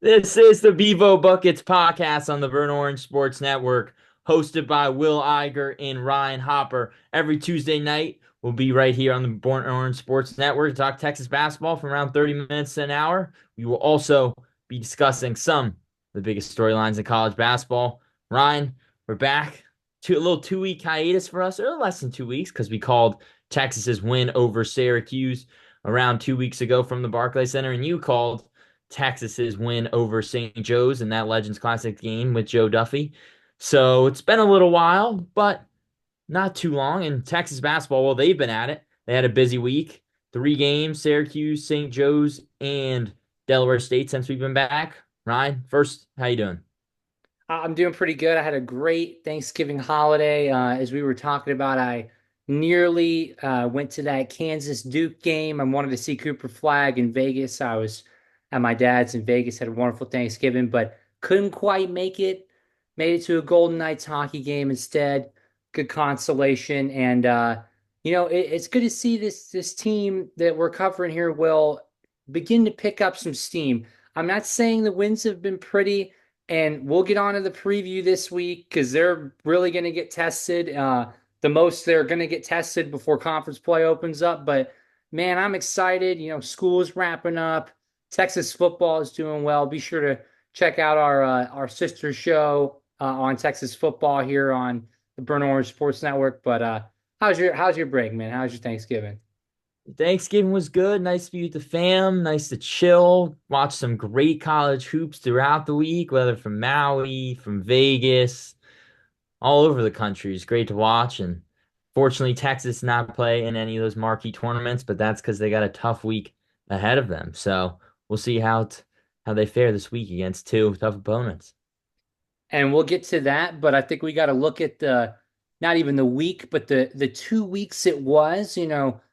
This is the Bevo Buckets podcast on the Burnt Orange Sports Network, hosted by Will Iger and Ryan Hopper. Every Tuesday night, we'll be right here on the Burnt Orange Sports Network to talk Texas basketball from around 30 minutes to an hour. We will also be discussing some of the biggest storylines in college basketball. Ryan, we're back. A little 2 week hiatus for us, or less than 2 weeks, because we called Texas's win over Syracuse around 2 weeks ago from the Barclays Center, and you called Texas's win over St. Joe's in that Legends Classic game with Joe Duffy. So it's been a little while, but not too long. And Texas basketball, well, they've been at it. They had a busy week. 3 games, Syracuse, St. Joe's, and Delaware State since we've been back. Ryan, first, how you doing? I'm doing pretty good. I had a great Thanksgiving holiday. As we were talking about, I nearly went to that Kansas Duke game. I wanted to see Cooper Flag in Vegas. I was at my dad's in Vegas, had a wonderful Thanksgiving, but couldn't quite make it. Made it to a Golden Knights hockey game instead. Good consolation. And it's good to see this team that we're covering here will begin to pick up some steam. I'm not saying the wins have been pretty, and we'll get on to the preview this week because they're really going to get tested. The most they're going to get tested before conference play opens up. But man, I'm excited. School's wrapping up. Texas football is doing well. Be sure to check out our sister show on Texas football here on the Burnt Orange Sports Network. But how's your break, man? How's your Thanksgiving? Thanksgiving was good. Nice to be with the fam. Nice to chill. Watch some great college hoops throughout the week, whether from Maui, from Vegas, all over the country. It's great to watch. And fortunately, Texas did not play in any of those marquee tournaments, but that's because they got a tough week ahead of them. So we'll see how they fare this week against two tough opponents. And we'll get to that, but I think we got to look at the not even the week, but the 2 weeks it was,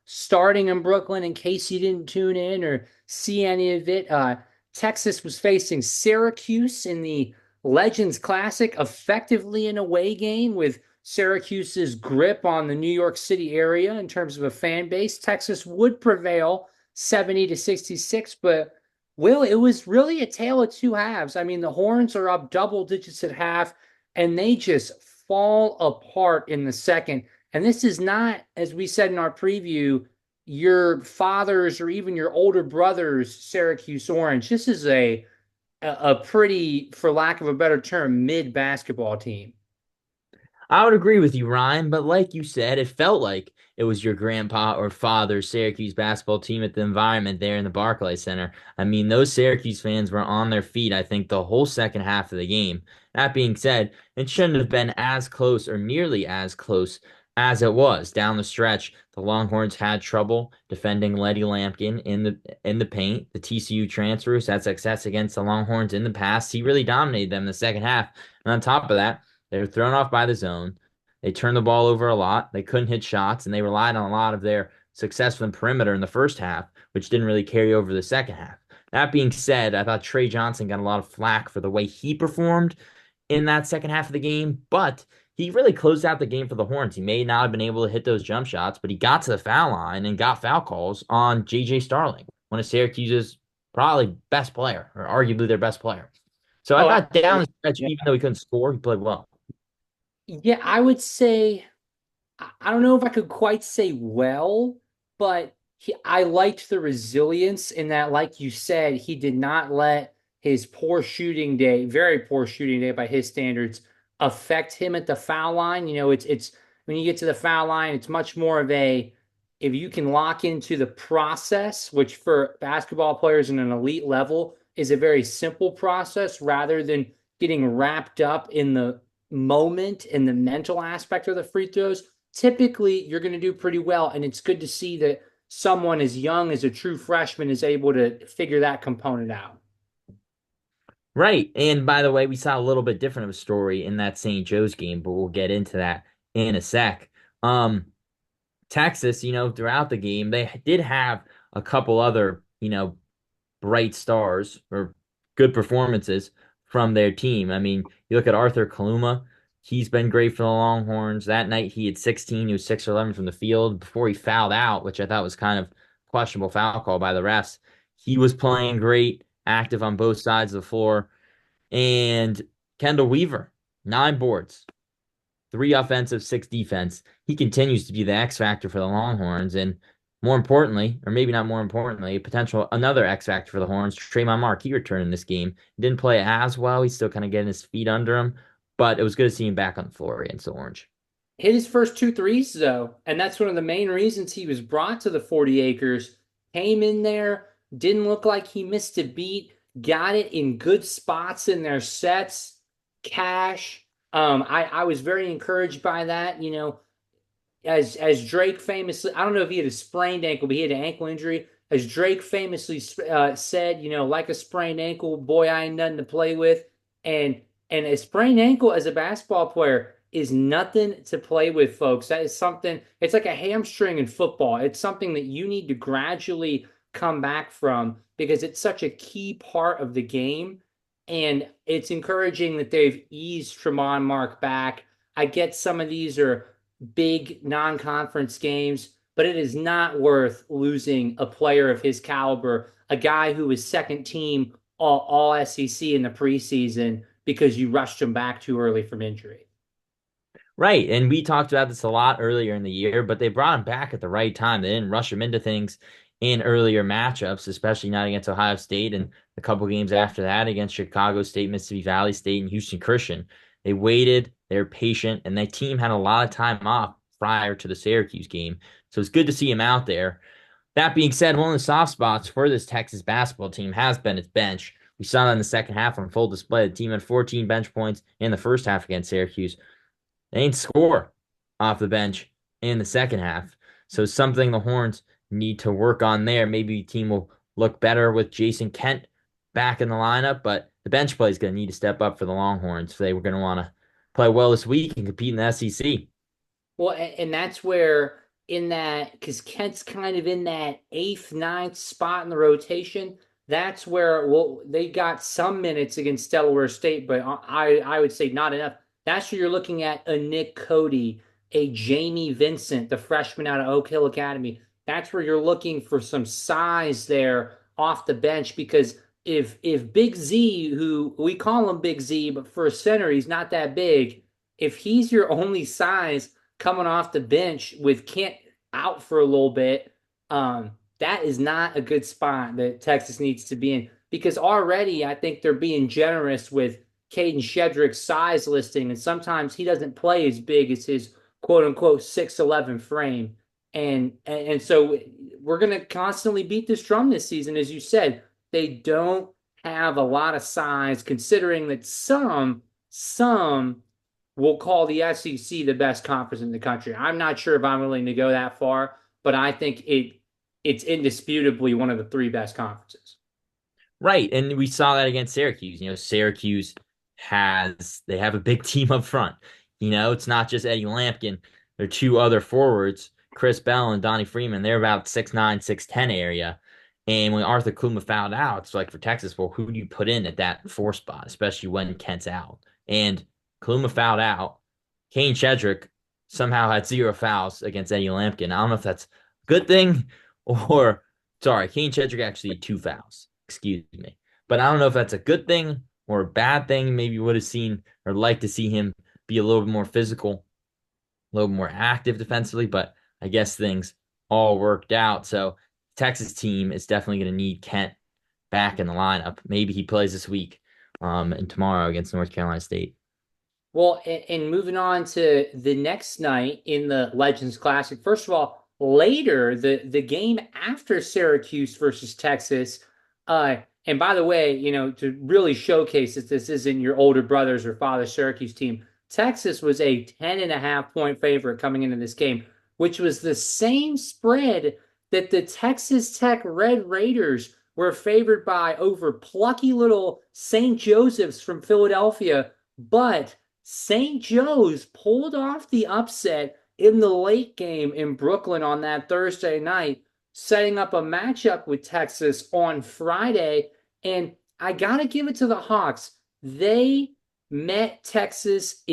starting in Brooklyn in case you didn't tune in or see any of it. Texas was facing Syracuse in the Legends Classic, effectively an away game with Syracuse's grip on the New York City area in terms of a fan base. Texas would prevail 70-66, but Will, it was really a tale of two halves. I mean, the Horns are up double digits at half, and they just fall apart in the second. And this is not, as we said in our preview, your father's or even your older brother's Syracuse Orange. This is a pretty, for lack of a better term, mid basketball team. I would agree with you, Ryan, but like you said, it felt like it was your grandpa or father's Syracuse basketball team at the environment there in the Barclays Center. I mean, those Syracuse fans were on their feet, I think, the whole second half of the game. That being said, it shouldn't have been as close or nearly as close as it was down the stretch. The Longhorns had trouble defending Letty Lampkin in the paint. The TCU transfers had success against the Longhorns in the past. He really dominated them in the second half. And on top of that, they were thrown off by the zone. They turned the ball over a lot. They couldn't hit shots, and they relied on a lot of their success from the perimeter in the first half, which didn't really carry over the second half. That being said, I thought Trey Johnson got a lot of flack for the way he performed in that second half of the game, but he really closed out the game for the Horns. He may not have been able to hit those jump shots, but he got to the foul line and got foul calls on J.J. Starling, one of Syracuse's probably best player, or arguably their best player. So I Oh, thought down the absolutely. stretch, even though he couldn't score, he played well. Yeah, I would say I don't know if I could quite say well, but I liked the resilience in that, like you said, he did not let his poor shooting day, very poor shooting day by his standards, affect him at the foul line. It's when you get to the foul line, it's much more of a if you can lock into the process, which for basketball players in an elite level is a very simple process rather than getting wrapped up in the moment and the mental aspect of the free throws. Typically you're going to do pretty well. And it's good to see that someone as young as a true freshman is able to figure that component out. Right. And by the way, we saw a little bit different of a story in that St. Joe's game, but we'll get into that in a sec. Um, Texas, throughout the game, they did have a couple other, bright stars or good performances from their team. I mean, you look at Arthur Kaluma, he's been great for the Longhorns. That night he had 16, he was 6 or 11 from the field before he fouled out, which I thought was kind of questionable foul call by the refs. He was playing great. active on both sides of the floor. And Kendall Weaver, 9 boards, 3 offensive, 6 defense. He continues to be the X factor for the Longhorns. And more importantly, or maybe not more importantly, potential another X factor for the Horns, Trayvon Mark. He returned in this game. Didn't play as well. He's still kind of getting his feet under him, but it was good to see him back on the floor against the Orange. Hit his first two threes though, and that's one of the main reasons he was brought to the 40 acres. Came in there, didn't look like he missed a beat, got it in good spots in their sets. Cash. I was very encouraged by that. As Drake famously, I don't know if he had a sprained ankle, but he had an ankle injury. As Drake famously said, like a sprained ankle, boy, I ain't nothing to play with. And a sprained ankle as a basketball player is nothing to play with, folks. That is something. It's like a hamstring in football. It's something that you need to gradually come back from because it's such a key part of the game. And it's encouraging that they've eased Tremont Mark back. I get some of these are big non-conference games, but it is not worth losing a player of his caliber, a guy who was second team all SEC in the preseason because you rushed him back too early from injury. Right. And we talked about this a lot earlier in the year, but they brought him back at the right time. They didn't rush him into things in earlier matchups, especially not against Ohio State and a couple games after that against Chicago State, Mississippi Valley State, and Houston Christian. They waited, they were patient, and that team had a lot of time off prior to the Syracuse game. So it's good to see him out there. That being said, one of the soft spots for this Texas basketball team has been its bench. We saw that in the second half on full display. The team had 14 bench points in the first half against Syracuse. They ain't score off the bench in the second half. So something the Horns need to work on there. Maybe the team will look better with Jason Kent back in the lineup, but the bench play is going to need to step up for the Longhorns. They were going to want to play well this week and compete in the SEC. Well, and that's where in that because Kent's kind of in that eighth, ninth spot in the rotation. That's where they got some minutes against Delaware State, but I would say not enough. That's where you're looking at a Nick Cody, a Jamie Vincent, the freshman out of Oak Hill Academy. That's where you're looking for some size there off the bench because if Big Z, who we call him Big Z, but for a center he's not that big, if he's your only size coming off the bench with Kent out for a little bit, that is not a good spot that Texas needs to be in because already I think they're being generous with Caden Shedrick's size listing, and sometimes he doesn't play as big as his quote unquote 6'11 frame. And so we're gonna constantly beat this drum this season, as you said. They don't have a lot of size, considering that some will call the SEC the best conference in the country. I'm not sure if I'm willing to go that far, but I think it's indisputably one of the three best conferences. Right. And we saw that against Syracuse. Syracuse they have a big team up front. It's not just Eddie Lampkin. There are two other forwards, Chris Bell and Donnie Freeman. They're about 6'9", 6'10" area. And when Arthur Kluma fouled out, it's like for Texas, well, who do you put in at that 4 spot, especially when Kent's out? And Kluma fouled out. Kane Shedrick somehow had 0 fouls against Eddie Lampkin. I don't know if that's a good thing or, sorry, Kane Shedrick actually had 2 fouls. Excuse me. But I don't know if that's a good thing or a bad thing. Maybe you would have seen or like to see him be a little bit more physical, a little more active defensively, but I guess things all worked out. So Texas team is definitely going to need Kent back in the lineup. Maybe he plays this week and tomorrow against North Carolina State. Well, and moving on to the next night in the Legends Classic. First of all, later the game after Syracuse versus Texas. And by the way, to really showcase that this isn't your older brothers or father Syracuse team, Texas was a 10.5 point favorite coming into this game, which was the same spread that the Texas Tech Red Raiders were favored by over plucky little St. Joseph's from Philadelphia. But St. Joe's pulled off the upset in the late game in Brooklyn on that Thursday night, setting up a matchup with Texas on Friday. And I got to give it to the Hawks. They met Texas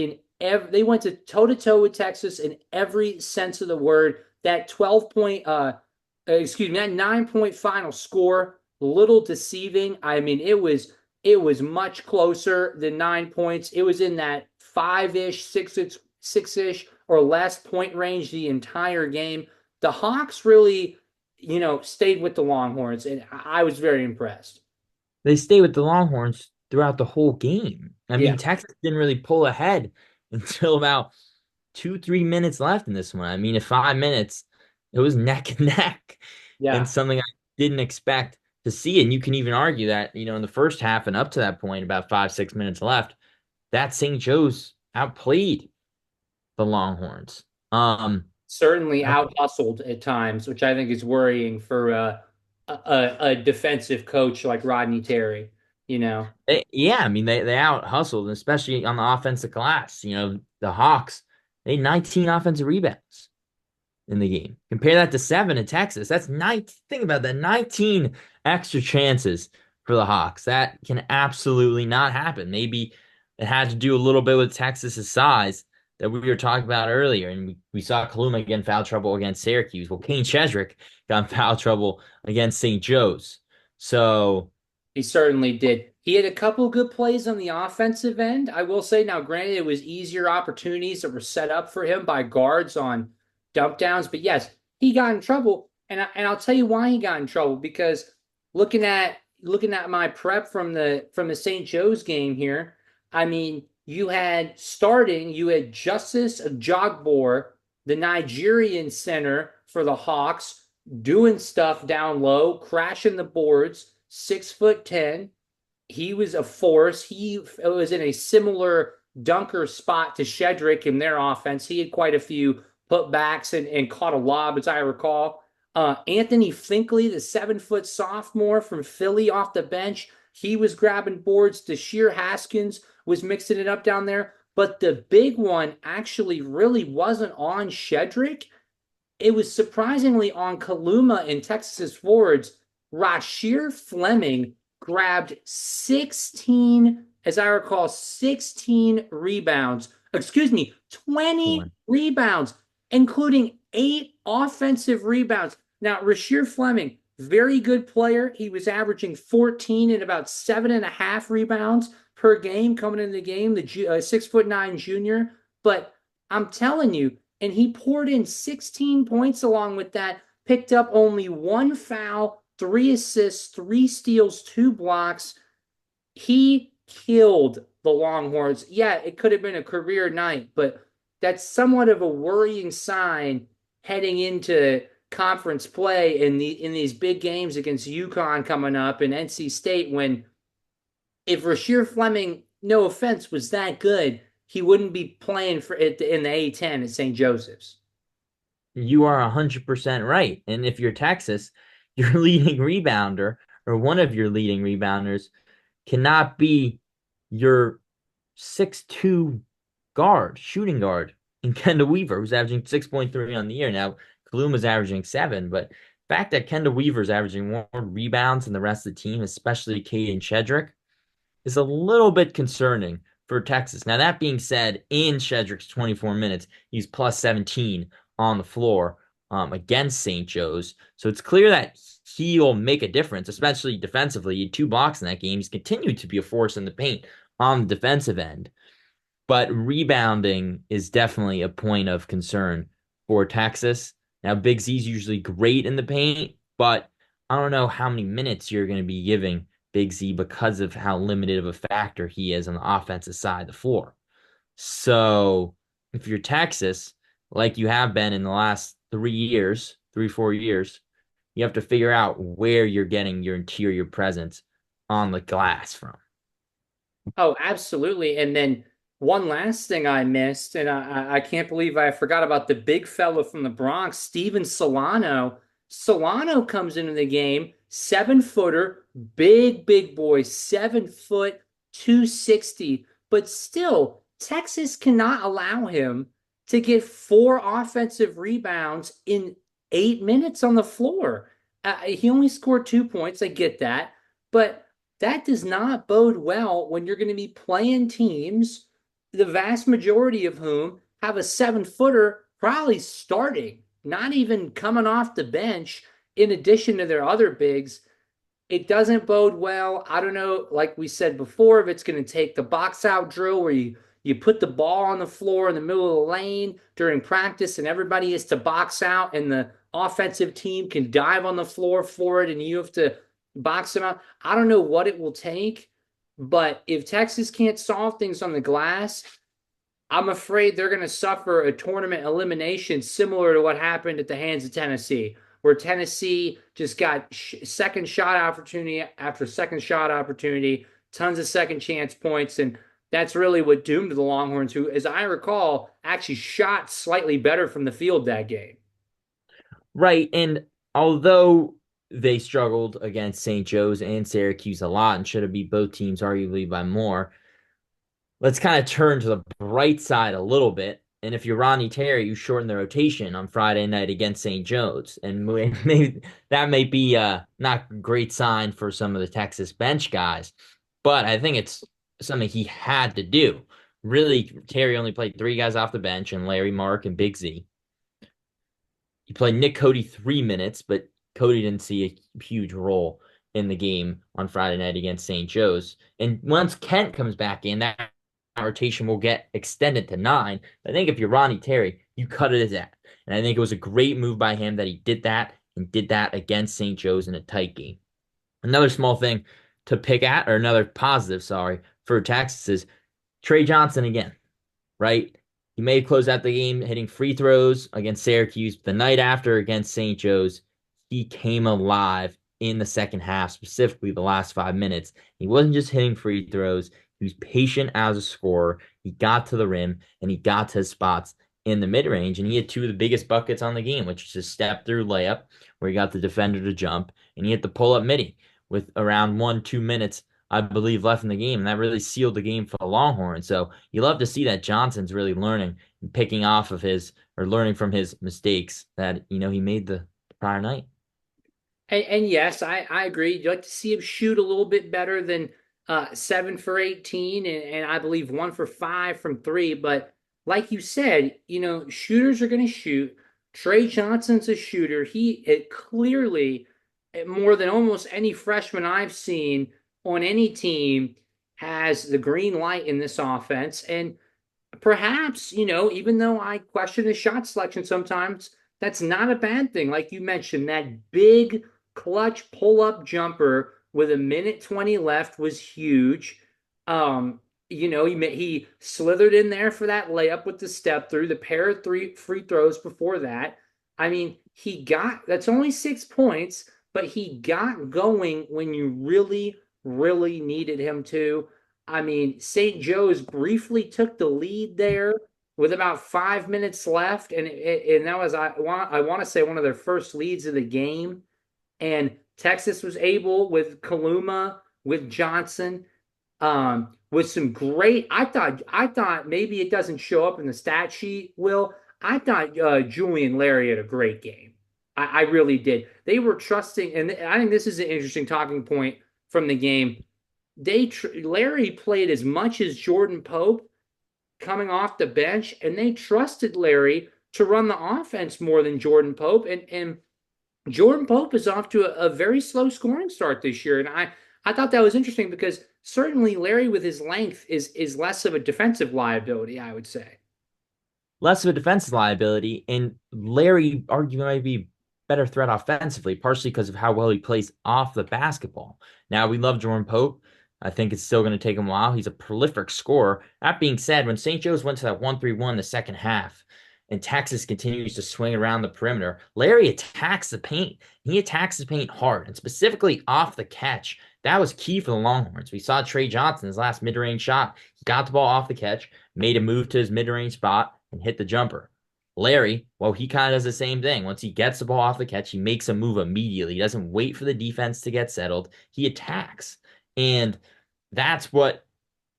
they went to toe to toe with Texas in every sense of the word. That 12 point, that 9 point final score little deceiving. I mean, it was much closer than 9 points. It was in that five-ish, six-ish or less point range the entire game. The Hawks really, stayed with the Longhorns, and I was very impressed. They stay with the Longhorns throughout the whole game. I Yeah, mean, Texas didn't really pull ahead until about 2, 3 minutes left in this one. I mean, in 5 minutes, it was neck and neck, and yeah. something I didn't expect to see. And you can even argue that, in the first half and up to that point, about 5, 6 minutes left, that St. Joe's outplayed the Longhorns. Um, Certainly out hustled at times, which I think is worrying for a defensive coach like Rodney Terry. You know, yeah, I mean they out hustled, especially on the offensive glass. The Hawks, they had 19 offensive rebounds in the game. Compare that to seven in Texas. That's 19. Think about that. 19 extra chances for the Hawks. That can absolutely not happen. Maybe it had to do a little bit with Texas's size that we were talking about earlier. And we saw Kaluma get in foul trouble against Syracuse. Well, Kane Shedrick got in foul trouble against St. Joe's. So he certainly did. He had a couple good plays on the offensive end. I will say now, granted, it was easier opportunities that were set up for him by guards on dump downs, but yes, he got in trouble, and I'll tell you why he got in trouble because looking at my prep from the St. Joe's game here, I mean, you had Justice Jogbor, the Nigerian center for the Hawks, doing stuff down low, crashing the boards, 6'10". He was a force. He was in a similar dunker spot to Shedrick in their offense. He had quite a few putbacks and caught a lob, as I recall. Anthony Finkley, the 7-foot sophomore from Philly off the bench, he was grabbing boards. Deshaun Haskins was mixing it up down there. But the big one actually really wasn't on Shedrick. It was surprisingly on Kaluma and Texas's forwards. Rashir Fleming grabbed 16, as I recall, 16 rebounds. Excuse me, 20 rebounds, including 8 offensive rebounds. Now, Rashir Fleming, very good player. He was averaging 14 and about 7.5 rebounds per game coming into the game, the 6'9" junior. But I'm telling you, and he poured in 16 points along with that, picked up only one foul, 3 assists, 3 steals, 2 blocks. He killed the Longhorns. Yeah, it could have been a career night, but that's somewhat of a worrying sign heading into conference play in these big games against UConn coming up and NC State when if Rasheer Fleming, no offense, was that good, he wouldn't be playing for it in the A10 at St. Joseph's. you are 100% right. And if you're Texas, your leading rebounder or one of your leading rebounders cannot be your 6'2" guard, shooting guard in Kendall Weaver, who's averaging 6.3 on the year. Now, Kaluma's averaging 7, but the fact that Kendall Weaver's averaging more rebounds than the rest of the team, especially Caden Shedrick, is a little bit concerning for Texas. Now, that being said, in Shedrick's 24 minutes, he's plus 17 on the floor against St. Joe's. So it's clear that he'll make a difference, especially defensively. He had 2 blocks in that game. He's continued to be a force in the paint on the defensive end. But rebounding is definitely a point of concern for Texas. Now, Big Z's usually great in the paint, but I don't know how many minutes you're going to be giving Big Z because of how limited of a factor he is on the offensive side of the floor. So if you're Texas, like you have been in the last 3 years, 3, 4 years, you have to figure out where you're getting your interior presence on the glass from. Oh, absolutely. And then one last thing I missed, and I can't believe I forgot about the big fella from the Bronx, Steven Solano. Solano comes into the game, 7-footer, big boy, 7 foot, 260. But still, Texas cannot allow him to get 4 offensive rebounds in 8 minutes on the floor. He only scored 2 points. I get that. But that does not bode well when you're going to be playing teams, the vast majority of whom have a 7-footer probably starting, not even coming off the bench, in addition to their other bigs. it doesn't bode well. I don't know, like we said before, if it's going to take the box out drill where you put the ball on the floor in the middle of the lane during practice and everybody is to box out and the offensive team can dive on the floor for it and you have to box them out. I don't know what it will take, but if Texas can't solve things on the glass, I'm afraid they're going to suffer a tournament elimination similar to what happened at the hands of Tennessee, where Tennessee just got second shot opportunity after second shot opportunity, tons of second chance points. And that's really what doomed the Longhorns, who, as I recall, actually shot slightly better from the field that game. Right. And although they struggled against St. Joe's and Syracuse a lot and should have beat both teams arguably by more, let's kind of turn to the bright side a little bit. And if you're Ronnie Terry, you shorten the rotation on Friday night against St. Joe's. And maybe that may be not a great sign for some of the Texas bench guys, but I think it's something he had to do. Really, Terry only played three guys off the bench and Larry, Mark, and Big Z. He played Nick Cody 3 minutes, but Cody didn't see a huge role in the game on Friday night against St. Joe's. And once Kent comes back in, that rotation will get extended to nine. I think if you're Ronnie Terry, you cut it as that. And I think it was a great move by him that he did that and did that against St. Joe's in a tight game. Another small thing to pick at, or another positive, sorry, for Texas is Trey Johnson again, right? He may have closed out the game hitting free throws against Syracuse. But the night after against St. Joe's, he came alive in the second half, specifically the last 5 minutes. He wasn't just hitting free throws. He was patient as a scorer. He got to the rim and he got to his spots in the mid range. And he had two of the biggest buckets on the game, which is a step through layup where he got the defender to jump, and he hit the pull up midi with around 1, 2 minutes, I believe, left in the game. And that really sealed the game for the Longhorns. So you love to see that Johnson's really learning and picking off of his or learning from his mistakes that, he made the prior night. And yes, I agree. You'd like to see him shoot a little bit better than 7 for 18 and I believe 1 for 5 from three. But like you said, shooters are going to shoot. Trey Johnson's a shooter. He it clearly, more than almost any freshman I've seen on any team, has the green light in this offense. And perhaps, even though I question his shot selection sometimes, that's not a bad thing. Like you mentioned, that big clutch pull-up jumper with 1:20 left was huge. He slithered in there for that layup with the step through, the pair of three free throws before that. I mean, that's only 6 points, but he got going when you really, really needed him to. I mean, St. Joe's briefly took the lead there with about 5 minutes left, and that was I want to say one of their first leads of the game. And Texas was able with Kaluma, with Johnson, with some great. I thought maybe it doesn't show up in the stat sheet. Will I thought Julian Larry had a great game. I really did. They were trusting, and I think this is an interesting talking point from the game. Larry played as much as Jordan Pope coming off the bench, and they trusted Larry to run the offense more than Jordan Pope. And Jordan Pope is off to a very slow scoring start this year. And I thought that was interesting because certainly Larry with his length is less of a defensive liability, I would say. Less of a defensive liability, and Larry arguably might be better threat offensively, partially because of how well he plays off the basketball. Now, we love Jordan Pope. I think it's still going to take him a while. He's a prolific scorer. That being said, when St. Joe's went to that 1-3-1 the second half, and Texas continues to swing around the perimeter, Larry attacks the paint. He attacks the paint hard, and specifically off the catch. That was key for the Longhorns. We saw Trey Johnson's last mid-range shot. He got the ball off the catch, made a move to his mid-range spot, and hit the jumper. Larry, well, he kind of does the same thing. Once he gets the ball off the catch, he makes a move immediately. He doesn't wait for the defense to get settled. He attacks. And that's what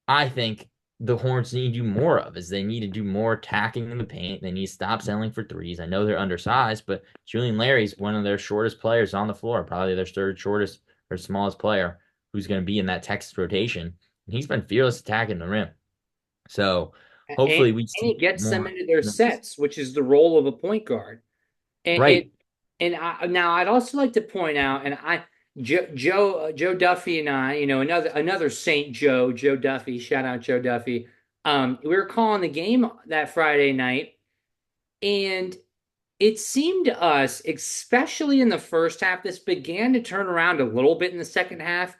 I think the Hornets need to do more of, is they need to do more attacking in the paint. They need to stop settling for threes. I know they're undersized, but Julian Larry's one of their shortest players on the floor, probably their third shortest or smallest player who's going to be in that Texas rotation. And he's been fearless attacking the rim. So And, hopefully we and he see gets them more. into their sets, which is the role of a point guard. And, and Right. now I'd also like to point out, and Joe Duffy and I, another Saint Joe Duffy, shout out Joe Duffy. We were calling the game that Friday night, and it seemed to us, especially in the first half, this began to turn around a little bit in the second half.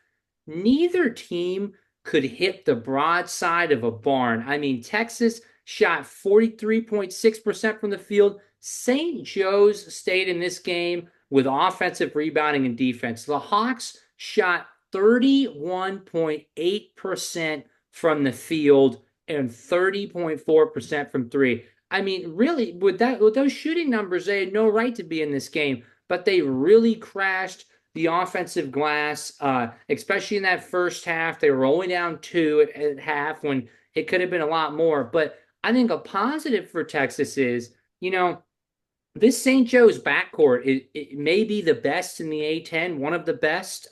Neither team could hit the broadside of a barn. I mean, Texas shot 43.6% from the field. St. Joe's stayed in this game with offensive rebounding and defense. The Hawks shot 31.8% from the field and 30.4% from three. I mean, really, with those shooting numbers, they had no right to be in this game, but they really crashed the offensive glass, especially in that first half. They were only down two at half when it could have been a lot more. But I think a positive for Texas is, you know, this St. Joe's backcourt, it may be the best in the A10, one of the best.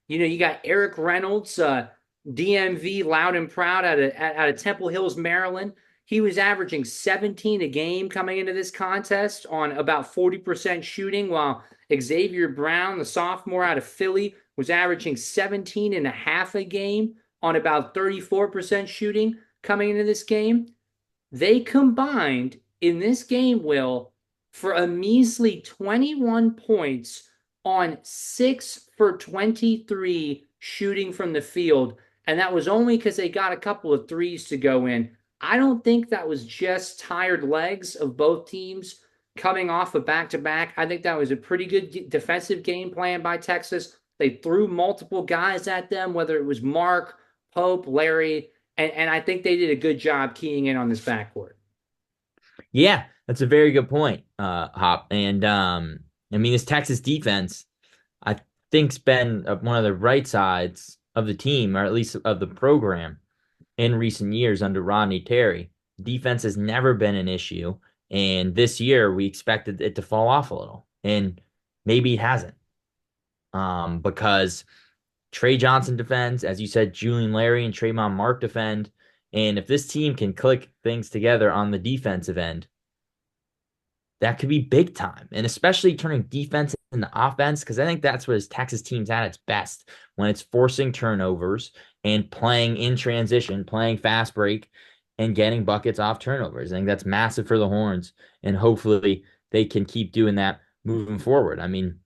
You got Eric Reynolds, DMV, loud and proud out of Temple Hills, Maryland. He was averaging 17 a game coming into this contest on about 40% shooting, while Xavier Brown, the sophomore out of Philly, was averaging 17 and a half a game on about 34% shooting coming into this game. They combined in this game, Will, for a measly 21 points on 6 for 23 shooting from the field. And that was only because they got a couple of threes to go in. I don't think that was just tired legs of both teams coming off a back to back. I think that was a pretty good defensive game plan by Texas. They threw multiple guys at them, whether it was Mark, Pope, Larry, and I think they did a good job keying in on this backcourt. Yeah, that's a very good point, Hop. And I mean, this Texas defense, I think's been one of the right sides of the team, or at least of the program in recent years under Rodney Terry. Defense has never been an issue, and this year we expected it to fall off a little, and maybe it hasn't. Because Trey Johnson defends, as you said, Julian Larry and Trayvon Mark defend, and if this team can click things together on the defensive end, that could be big time, and especially turning defense into offense, because I think that's what his Texas team's at its best when it's forcing turnovers and playing in transition, playing fast break, and getting buckets off turnovers. I think that's massive for the Horns, and hopefully they can keep doing that moving forward. I mean,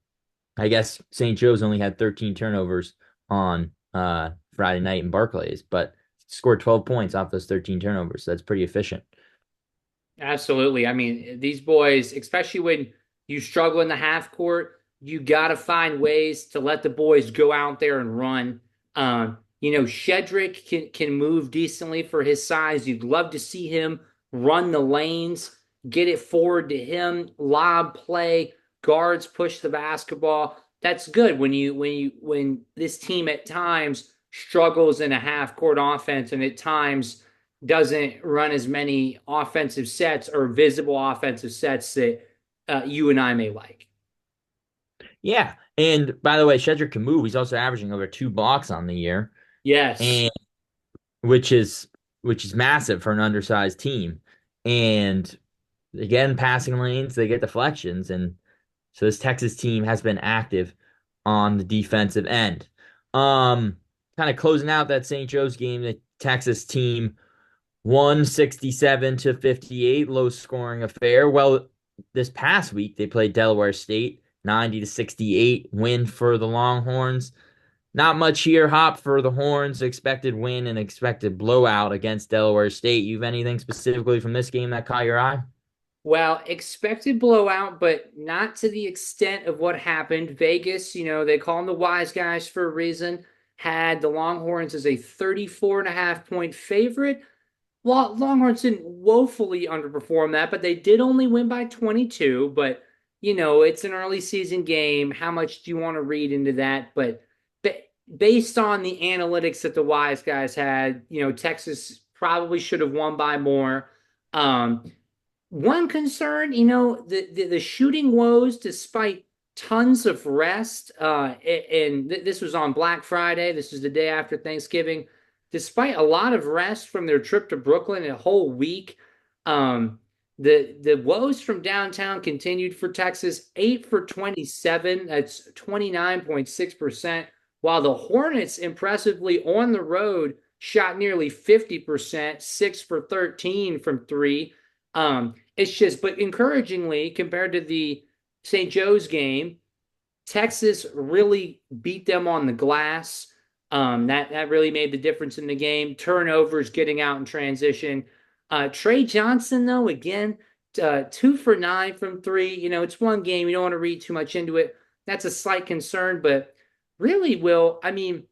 I guess St. Joe's only had 13 turnovers on Friday night in Barclays, but scored 12 points off those 13 turnovers. So that's pretty efficient. Absolutely. I mean, these boys, especially when you struggle in the half court, you got to find ways to let the boys go out there and run. Shedrick can move decently for his size. You'd love to see him run the lanes, get it forward to him, lob play, guards push the basketball. That's good when this team at times struggles in a half court offense and at times doesn't run as many offensive sets or visible offensive sets that you and I may like. Yeah. And by the way, Shedrick can move. He's also averaging over 2 blocks on the year, Yes. and which is which is massive for an undersized team. And again, passing lanes, they get deflections, and so this Texas team has been active on the defensive end. Um, Kind of closing out that St. Joe's game, the Texas team won 67 to 58, low scoring affair. Well, this past week they played Delaware State, 90 to 68 win for the Longhorns. Not much here, Hop, for the Horns. Expected win and expected blowout against Delaware State. You have anything specifically from this game that caught your eye? Well, expected blowout, but not to the extent of what happened. Vegas, they call them the wise guys for a reason, had the Longhorns as a 34 and a half point favorite. Longhorns didn't woefully underperform that, but they did only win by 22. But, it's an early season game. How much do you want to read into that? But based on the analytics that the wise guys had, Texas probably should have won by more. Um, One concern, the shooting woes, despite tons of rest, and this was on Black Friday. This was the day after Thanksgiving. Despite a lot of rest from their trip to Brooklyn, a whole week, um, The woes from downtown continued for Texas, 8 for 27. That's 29.6%. While the Hornets impressively on the road shot nearly 50%, 6 for 13 from three. It's just, but encouragingly, compared to the St. Joe's game, Texas really beat them on the glass. That really made the difference in the game. Turnovers, getting out in transition. Trey Johnson, though, again, 2 for 9 from three. It's one game. You don't want to read too much into it. That's a slight concern, but really, Will, I mean,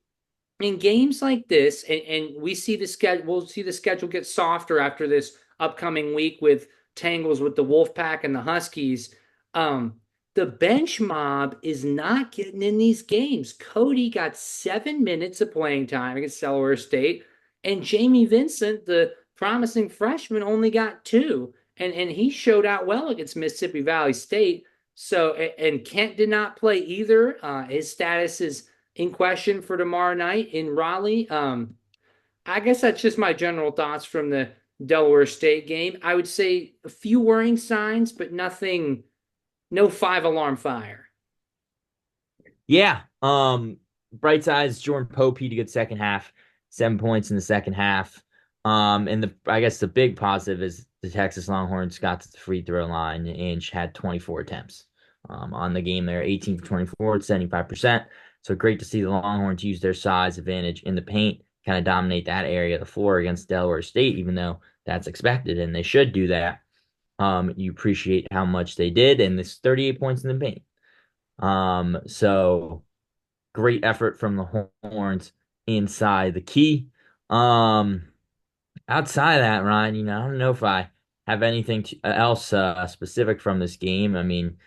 in games like this, and we see the schedule, we'll see the schedule get softer after this upcoming week with tangles with the Wolfpack and the Huskies. Um, the bench mob is not getting in these games. Cody got 7 minutes of playing time against Delaware State, and Jamie Vincent, the promising freshman, only got two, and he showed out well against Mississippi Valley State. So, and Kent did not play either. His status is in question for tomorrow night in Raleigh. I guess that's just my general thoughts from the Delaware State game. I would say a few worrying signs, but nothing, no five-alarm fire. Yeah. Bright sides, Jordan Pope, he had a good second half, 7 points in the second half. And I guess the big positive is the Texas Longhorns got to the free throw line and had 24 attempts. On the game there, 18 for 24 at 75%. So great to see the Longhorns use their size advantage in the paint, kind of dominate that area of the floor against Delaware State, even though that's expected and they should do that. You appreciate how much they did, and this 38 points in the paint. So great effort from the Horns inside the key. Um, Outside of that, Ryan, I don't know if I have anything else specific from this game. I mean,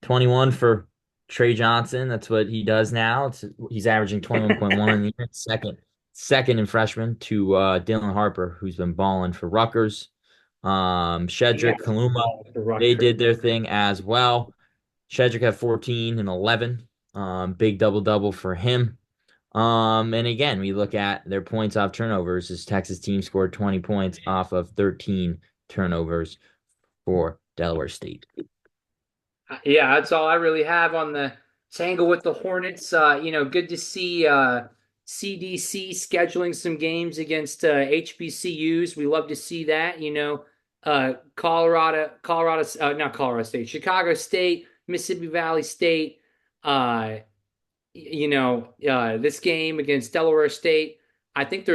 21 for Trey Johnson. That's what he does now. He's averaging 21.1 in the year. Second in freshman to Dylan Harper, who's been balling for Rutgers. Yeah, Shedrick, Kaluma, the they Rutgers. did their thing as well. Shedrick had 14 and 11. Big double double for him. And again, we look at their points off turnovers. This Texas team scored 20 points off of 13 turnovers for Delaware State. Yeah, that's all I really have on the tangle with the Hornets. Good to see CDC scheduling some games against HBCUs. We love to see that. Not Colorado State, Chicago State, Mississippi Valley State. Uh, this game against Delaware State. I think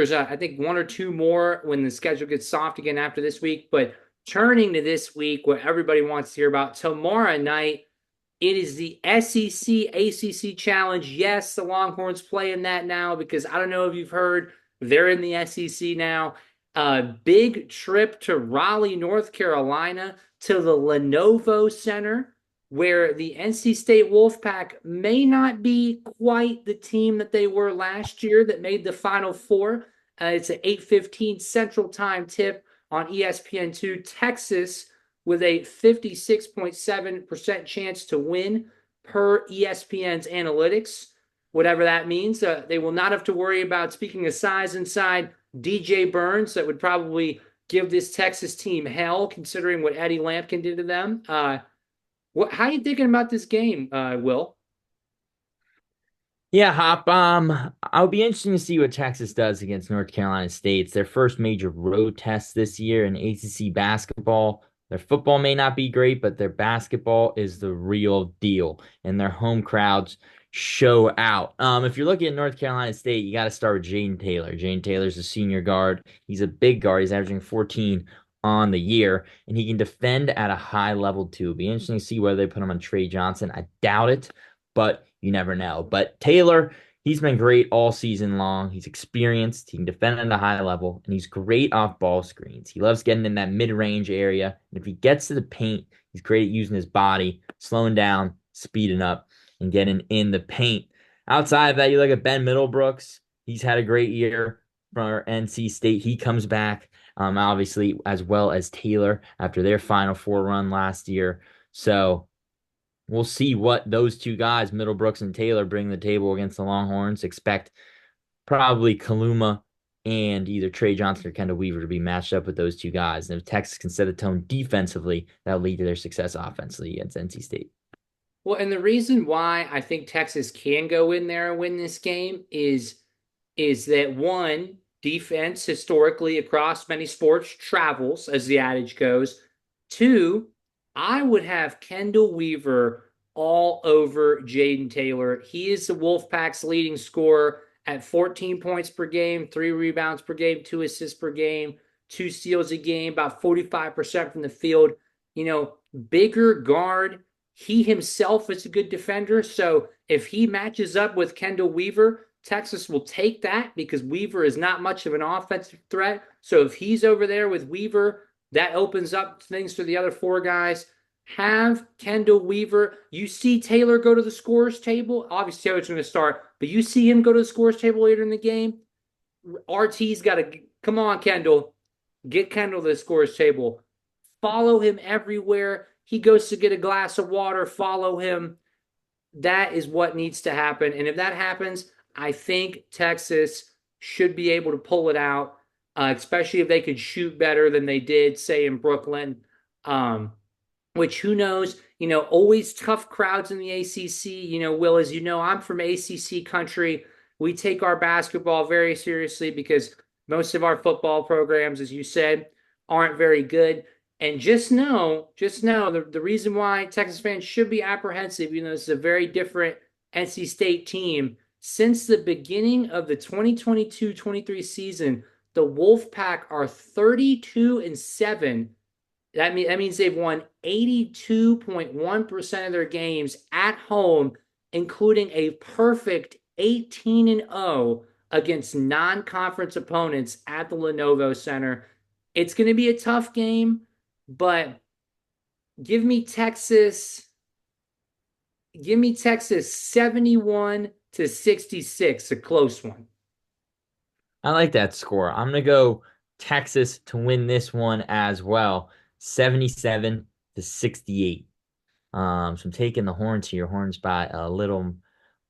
one or two more when the schedule gets soft again after this week. But turning to this week, what everybody wants to hear about tomorrow night, it is the SEC ACC Challenge. Yes, the Longhorns play in that now because I don't know if you've heard, they're in the SEC now. A big trip to Raleigh, North Carolina, to the Lenovo Center, where the NC State Wolfpack may not be quite the team that they were last year that made the Final Four. It's an 8:15 Central Time tip on ESPN2. Texas with a 56.7% chance to win per ESPN's analytics, whatever that means. They will not have to worry about, speaking of size inside, DJ Burns. That would probably give this Texas team hell, considering what Eddie Lampkin did to them. How are you thinking about this game, Will? Yeah, Hop. I'll be interesting to see what Texas does against North Carolina State. It's their first major road test this year in ACC basketball. Their football may not be great, but their basketball is the real deal, and their home crowds show out. If you're looking at North Carolina State, you got to start with Jaden Taylor. Jaden Taylor's a senior guard. He's a big guard. He's averaging 14 on the year, and he can defend at a high level too. It'll be interesting to see whether they put him on Trey Johnson. I doubt it, but you never know. But Taylor, he's been great all season long. He's experienced. He can defend at a high level, and he's great off ball screens. He loves getting in that mid-range area. And if he gets to the paint, he's great at using his body, slowing down, speeding up, and getting in the paint. Outside of that, you look at Ben Middlebrooks. He's had a great year for NC State. He comes back, obviously, as well as Taylor after their Final Four run last year. So we'll see what those two guys, Middlebrooks and Taylor, bring to the table against the Longhorns. Expect probably Kaluma and either Trey Johnson or Kendall Weaver to be matched up with those two guys. And if Texas can set the tone defensively, that'll lead to their success offensively against NC State. Well, and the reason why I think Texas can go in there and win this game is that one, defense historically across many sports travels, as the adage goes. Two, I would have Kendall Weaver all over Jaden Taylor. He is the Wolfpack's leading scorer at 14 points per game, 3 rebounds per game, 2 assists per game, 2 steals a game, about 45% from the field. Bigger guard. He himself is a good defender. So if he matches up with Kendall Weaver, Texas will take that because Weaver is not much of an offensive threat. So if he's over there with Weaver, that opens up things for the other four guys. Have Kendall Weaver. You see Taylor go to the scorer's table. Obviously, Taylor's going to start, but you see him go to the scorer's table later in the game. RT's got to come on, Kendall. Get Kendall to the scorer's table. Follow him everywhere. He goes to get a glass of water. Follow him. That is what needs to happen. And if that happens, I think Texas should be able to pull it out, especially if they could shoot better than they did, say, in Brooklyn. Which who knows? Always tough crowds in the ACC. Will, as you know, I'm from ACC country. We take our basketball very seriously because most of our football programs, as you said, aren't very good. And just know the reason why Texas fans should be apprehensive, this is a very different NC State team. Since the beginning of the 2022-23 season, the Wolfpack are 32-7. That means they've won 82.1% of their games at home, including a perfect 18-0 against non-conference opponents at the Lenovo Center. It's going to be a tough game, but give me Texas 71-66, a close one. I like that score. I'm gonna go Texas to win this one as well, 77-68. So I'm taking the Horns here. Horns by a little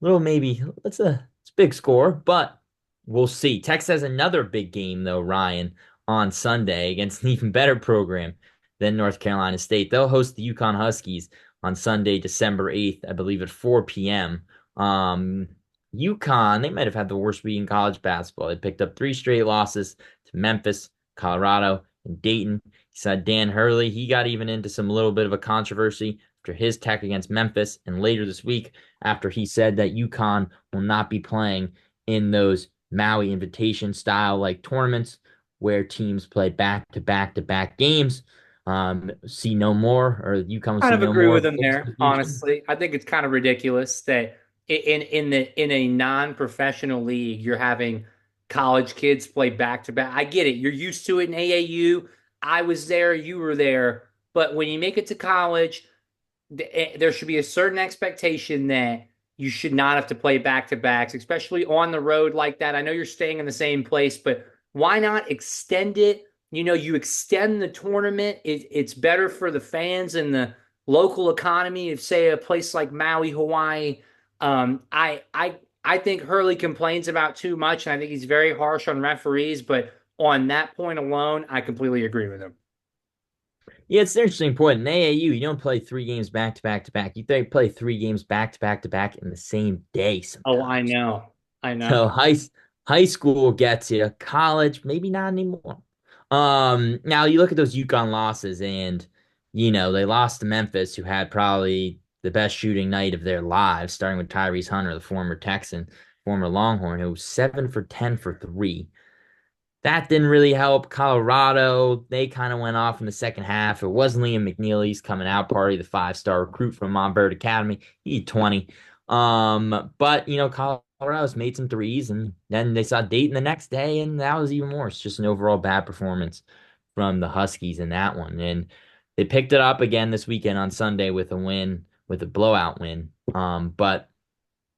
maybe. It's a big score, but we'll see. Texas has another big game though, Ryan, on Sunday against an even better program than North Carolina State. They'll host the UConn Huskies on Sunday, December 8th, I believe at 4 p.m. UConn, they might have had the worst week in college basketball. They picked up 3 straight losses to Memphis, Colorado, and Dayton. You saw Dan Hurley. He got even into some little bit of a controversy after his tech against Memphis, and later this week after he said that UConn will not be playing in those Maui invitation style like tournaments where teams play back to back to back games. See no more, or UConn will Kind see of no agree more with of them the there, association. honestly. I think it's kind of ridiculous that in a non-professional league, you're having college kids play back to back. I get it. You're used to it in AAU. I was there, you were there. But when you make it to college, there should be a certain expectation that you should not have to play back to backs, especially on the road like that. I know you're staying in the same place, but why not extend it? You extend the tournament. It's better for the fans and the local economy of, say, a place like Maui, Hawaii. I think Hurley complains about too much, and I think he's very harsh on referees. But on that point alone, I completely agree with him. Yeah, it's an interesting point. In AAU, you don't play 3 games back to back to back. You play 3 games back to back to back in the same day Oh, I sometimes. know. I know. So high school gets you. College, maybe not anymore. Now you look at those UConn losses, and they lost to Memphis, who had probably the best shooting night of their lives, starting with Tyrese Hunter, the former Texan, former Longhorn, who was 7 for 10 for three. That didn't really help. Colorado, they kind of went off in the second half. It was Liam McNeely's coming out party, the 5-star recruit from Montverde Academy. He had 20. But Colorado's made some threes, and then they saw Dayton the next day, and that was even worse. Just an overall bad performance from the Huskies in that one. And they picked it up again this weekend on Sunday with a win, with a blowout win. But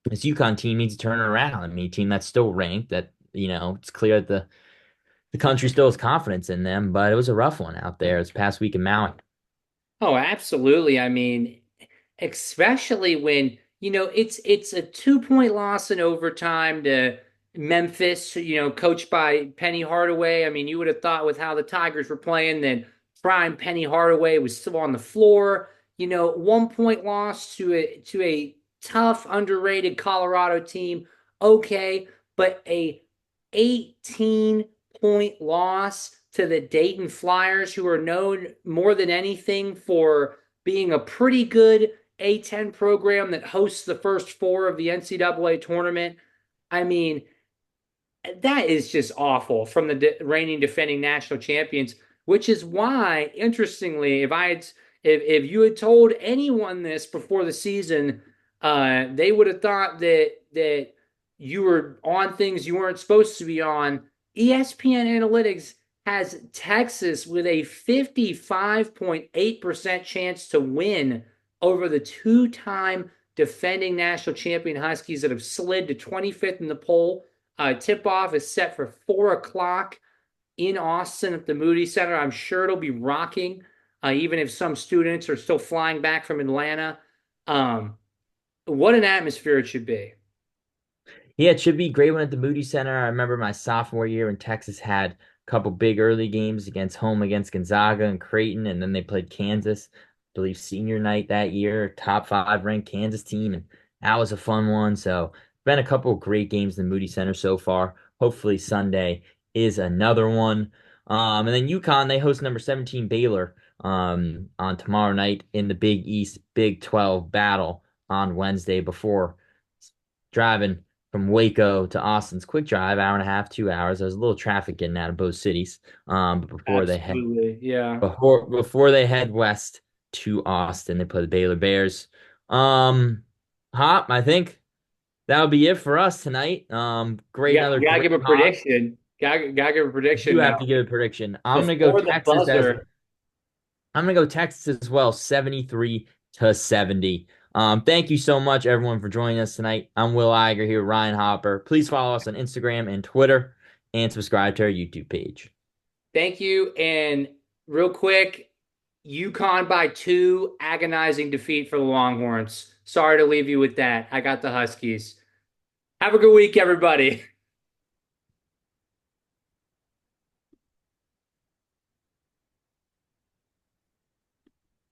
this UConn team needs to turn it around. I mean, a team that's still ranked, that it's clear that the country still has confidence in them, but it was a rough one out there this past week in Maui. Oh, absolutely. I mean, especially when, it's a 2 point loss in overtime to Memphis, coached by Penny Hardaway. I mean, you would have thought with how the Tigers were playing that prime Penny Hardaway was still on the floor. 1 point loss to a tough, underrated Colorado team. Okay, but a 18-point loss to the Dayton Flyers, who are known more than anything for being a pretty good A10 program that hosts the first four of the NCAA tournament. I mean, that is just awful from the reigning defending national champions, which is why, interestingly, if you had told anyone this before the season, they would have thought that you were on things you weren't supposed to be on. ESPN Analytics has Texas with a 55.8% chance to win over the two-time defending national champion Huskies that have slid to 25th in the poll. Tip off is set for 4 o'clock in Austin at the Moody Center. I'm sure it'll be rocking, even if some students are still flying back from Atlanta. Um, what an atmosphere it should be. Yeah, it should be a great one at the Moody Center. I remember my sophomore year when Texas had a couple big early games against Gonzaga and Creighton, and then they played Kansas. I believe senior night that year, top five ranked Kansas team, and that was a fun one. So, been a couple of great games in the Moody Center so far. Hopefully Sunday is another one. And then UConn, they host number 17 Baylor on tomorrow night in the Big East Big 12 battle on Wednesday before driving from Waco to Austin's quick drive, hour and a half, 2 hours. There's a little traffic getting out of both cities. But Absolutely. Yeah. before they head west to Austin, they play the Baylor Bears. Um, Hop, I think that'll be it for us tonight. You Great, got another you gotta great give a pod. prediction. Gotta give a You do prediction have now to give a prediction. before the buzzer. I'm gonna go Texas as well, 73 to 70. Thank you so much, everyone, for joining us tonight. I'm Will Iger here, Ryan Hopper. Please follow us on Instagram and Twitter, and subscribe to our YouTube page. Thank you. And real quick, UConn by two, agonizing defeat for the Longhorns. Sorry to leave you with that. I got the Huskies. Have a good week, everybody.